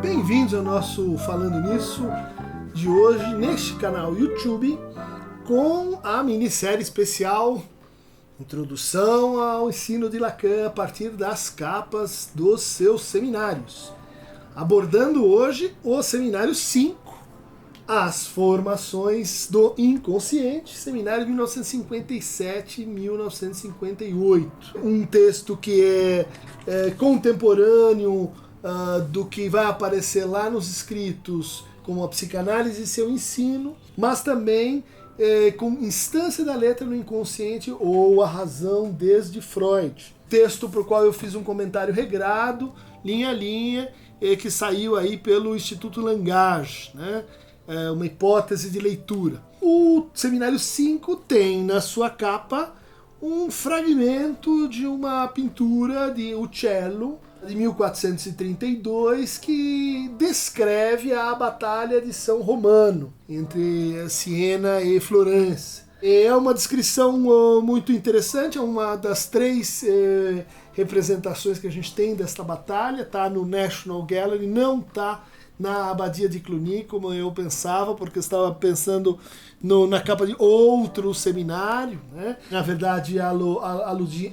Bem-vindos ao nosso Falando Nisso de hoje, neste canal YouTube, com a minissérie especial Introdução ao Ensino de Lacan a partir das capas dos seus seminários. Abordando hoje o seminário 5, As Formações do Inconsciente, seminário de 1957 e 1958. Um texto que é contemporâneo do que vai aparecer lá nos escritos como a psicanálise e seu ensino, mas também com instância da letra no inconsciente ou a razão desde Freud. Texto para o qual eu fiz um comentário regrado, linha a linha, que saiu aí pelo Instituto Langage, né? Uma hipótese de leitura. O seminário 5 tem na sua capa um fragmento de uma pintura de Uccello, de 1432, que descreve a Batalha de São Romano, entre Siena e Florença. É uma descrição muito interessante, é uma das 3 representações que a gente tem desta batalha, está no National Gallery, não está na Abadia de Cluny, como eu pensava, porque eu estava pensando na capa de outro seminário, né? Na verdade,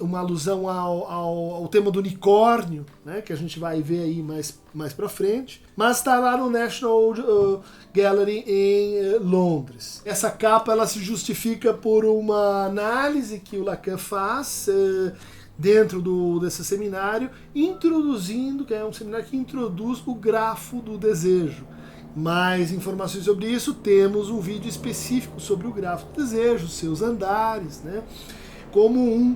uma alusão ao tema do unicórnio, né? Que a gente vai ver aí mais pra frente. Mas está lá no National Gallery em Londres. Essa capa ela se justifica por uma análise que o Lacan faz dentro desse seminário, introduzindo, que é um seminário que introduz o grafo do desejo. Mais informações sobre isso, temos um vídeo específico sobre o grafo do desejo, seus andares, né? Como um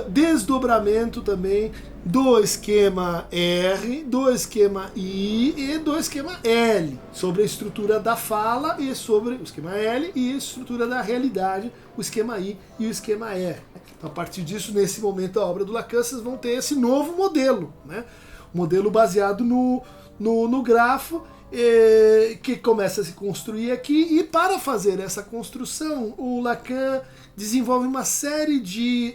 desdobramento também do esquema R, do esquema I e do esquema L, sobre a estrutura da fala e sobre o esquema L e a estrutura da realidade, o esquema I e o esquema R. Então, a partir disso, nesse momento da obra do Lacan, vocês vão ter esse novo modelo, né? Um modelo baseado no grafo, que começa a se construir aqui, e para fazer essa construção, o Lacan desenvolve uma série de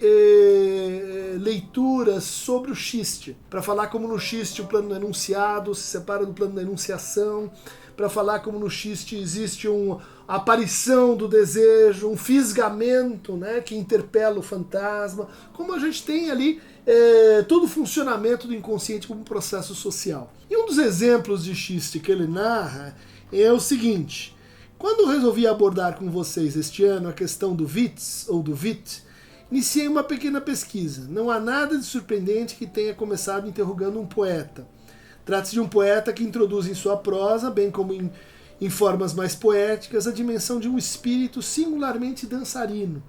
leituras sobre o xiste, para falar como no xiste o plano do enunciado se separa do plano da enunciação, para falar como no xiste existe uma aparição do desejo, um fisgamento, né, que interpela o fantasma, como a gente tem ali todo o funcionamento do inconsciente como um processo social. E um dos exemplos de xiste que ele narra é o seguinte: quando eu resolvi abordar com vocês este ano a questão do Witz, ou do Wit, iniciei uma pequena pesquisa. Não há nada de surpreendente que tenha começado interrogando um poeta. Trata-se de um poeta que introduz em sua prosa, bem como em formas mais poéticas, a dimensão de um espírito singularmente dançarino.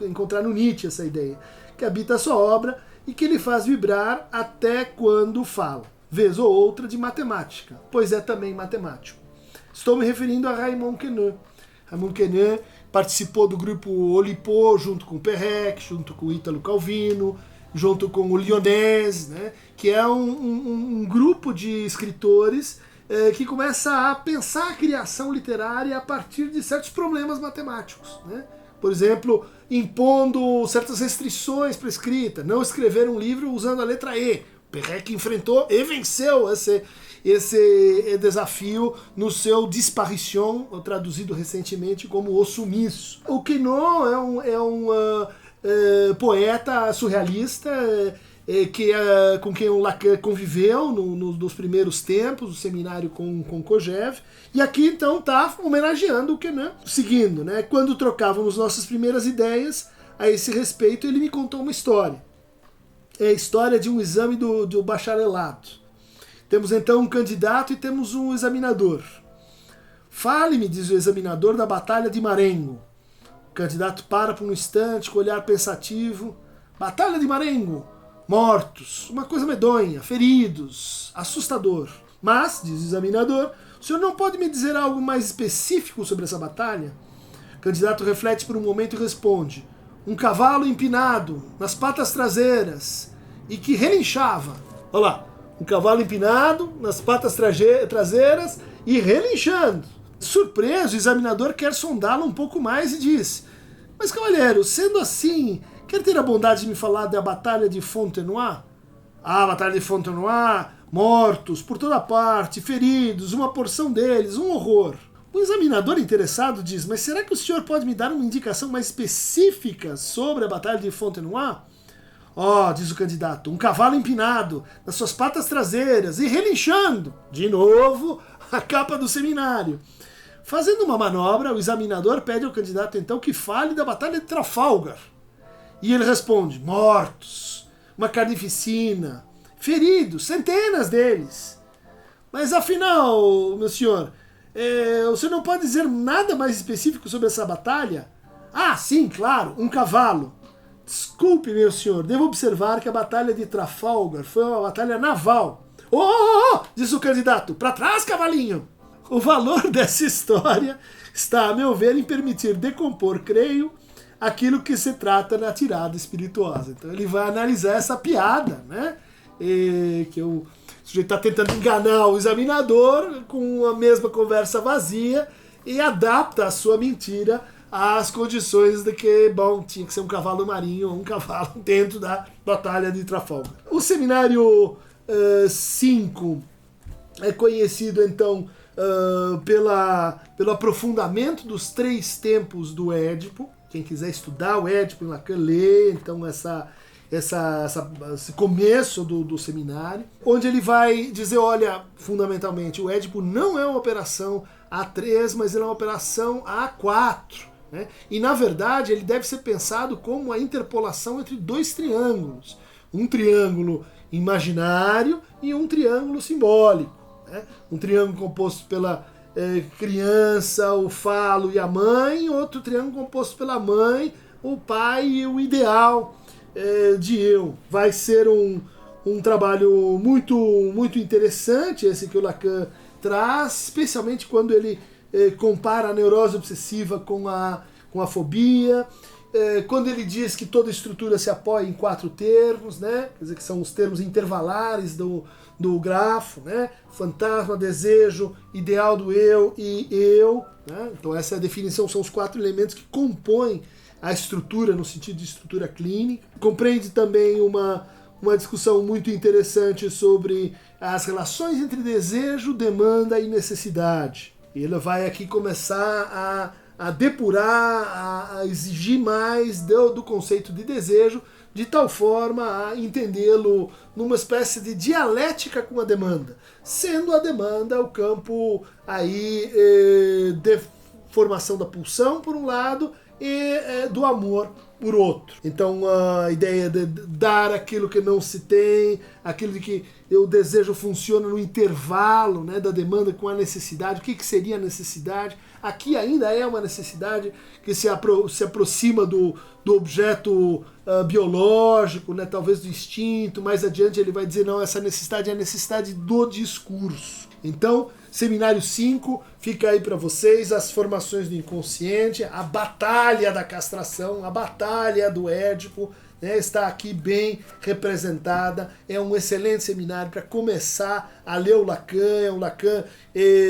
Encontrar no Nietzsche essa ideia, que habita a sua obra e que ele faz vibrar até quando fala, vez ou outra de matemática, pois é também matemático. Estou me referindo a Raymond Queneau. Raymond Queneau participou do grupo Oulipo junto com Perrec, junto com Ítalo Calvino, junto com o Lyonès, né, que é um grupo de escritores que começa a pensar a criação literária a partir de certos problemas matemáticos, né? Por exemplo, impondo certas restrições para a escrita, não escrever um livro usando a letra E. Perrec enfrentou e venceu esse desafio no seu Disparition, traduzido recentemente como O Sumiço. O Queneau é um poeta surrealista com quem o Lacan conviveu nos primeiros tempos, o seminário com Kojève, e aqui então está homenageando o Queneau, seguindo, né? Quando trocávamos nossas primeiras ideias a esse respeito, ele me contou uma história. É a história de um exame do bacharelado. Temos então um candidato e temos um examinador. Fale-me, diz o examinador, da Batalha de Marengo. O candidato para por um instante, com olhar pensativo. Batalha de Marengo. Mortos, uma coisa medonha, feridos, assustador. Mas, diz o examinador, o senhor não pode me dizer algo mais específico sobre essa batalha? O candidato reflete por um momento e responde: um cavalo empinado nas patas traseiras e que relinchava. Olha lá, um cavalo empinado nas patas traseiras e relinchando. Surpreso, o examinador quer sondá-lo um pouco mais e diz: mas, cavalheiro, sendo assim, quer ter a bondade de me falar da Batalha de Fontenoy? Ah, a Batalha de Fontenoy, mortos por toda parte, feridos, uma porção deles, um horror. O examinador interessado diz, mas será que o senhor pode me dar uma indicação mais específica sobre a Batalha de Fontenoy? Diz o candidato, um cavalo empinado nas suas patas traseiras e relinchando, de novo, a capa do seminário. Fazendo uma manobra, o examinador pede ao candidato então que fale da Batalha de Trafalgar. E ele responde, mortos, uma carnificina, feridos, centenas deles. Mas afinal, meu senhor, o senhor não pode dizer nada mais específico sobre essa batalha? Ah, sim, claro, um cavalo. Desculpe, meu senhor, devo observar que a Batalha de Trafalgar foi uma batalha naval. Diz o candidato, pra trás, cavalinho! O valor dessa história está, a meu ver, em permitir decompor, creio, aquilo que se trata na tirada espirituosa. Então ele vai analisar essa piada, né? Que o sujeito está tentando enganar o examinador com a mesma conversa vazia e adapta a sua mentira às condições de que, bom, tinha que ser um cavalo marinho ou um cavalo dentro da Batalha de Trafalgar. O seminário 5 é conhecido, então, pelo aprofundamento dos 3 tempos do Édipo. Quem quiser estudar o Édipo em Lacan, lê, então, esse começo do seminário, onde ele vai dizer, olha, fundamentalmente, o Édipo não é uma operação A3, mas ele é uma operação A4. Né? E, na verdade, ele deve ser pensado como a interpolação entre 2 triângulos. Um triângulo imaginário e um triângulo simbólico. Né? Um triângulo composto pela criança, o falo e a mãe, outro triângulo composto pela mãe, o pai e o ideal de eu. Vai ser um trabalho muito, muito interessante esse que o Lacan traz, especialmente quando ele compara a neurose obsessiva com a fobia, quando ele diz que toda estrutura se apoia em 4 termos, né? Quer dizer, que são os termos intervalares do grafo, né? Fantasma, desejo, ideal do eu e eu. Né? Então essa é a definição, são os 4 elementos que compõem a estrutura, no sentido de estrutura clínica. Compreende também uma discussão muito interessante sobre as relações entre desejo, demanda e necessidade. Ele vai aqui começar a depurar, a exigir mais do conceito de desejo, de tal forma a entendê-lo numa espécie de dialética com a demanda, sendo a demanda o campo aí de formação da pulsão, por um lado, e do amor por outro. Então a ideia de dar aquilo que não se tem, aquilo de que o desejo funciona no intervalo, né, da demanda com a necessidade. O que seria a necessidade? Aqui ainda é uma necessidade que se aproxima do objeto biológico, né, talvez do instinto. Mais adiante ele vai dizer, não, essa necessidade é a necessidade do discurso. Então, Seminário 5, fica aí para vocês as formações do inconsciente, a batalha da castração, a batalha do Édipo, né, está aqui bem representada. É um excelente seminário para começar a ler o Lacan. É um Lacan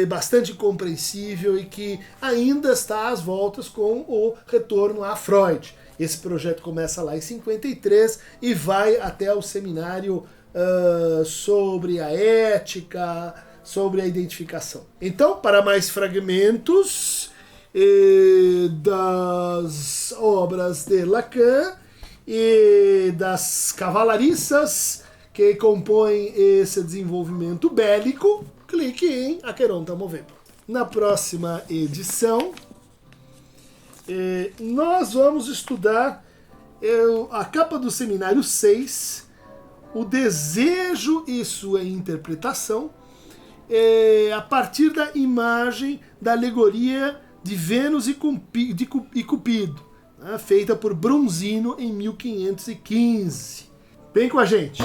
bastante compreensível e que ainda está às voltas com o retorno a Freud. Esse projeto começa lá em 53 e vai até o seminário sobre a ética, sobre a identificação. Então, para mais fragmentos das obras de Lacan e das cavalariças que compõem esse desenvolvimento bélico, clique em Aqueron tá movendo. Na próxima edição, nós vamos estudar a capa do Seminário 6, o desejo e sua interpretação, a partir da imagem da alegoria de Vênus e Cupido, né, feita por Bronzino em 1515. Vem com a gente!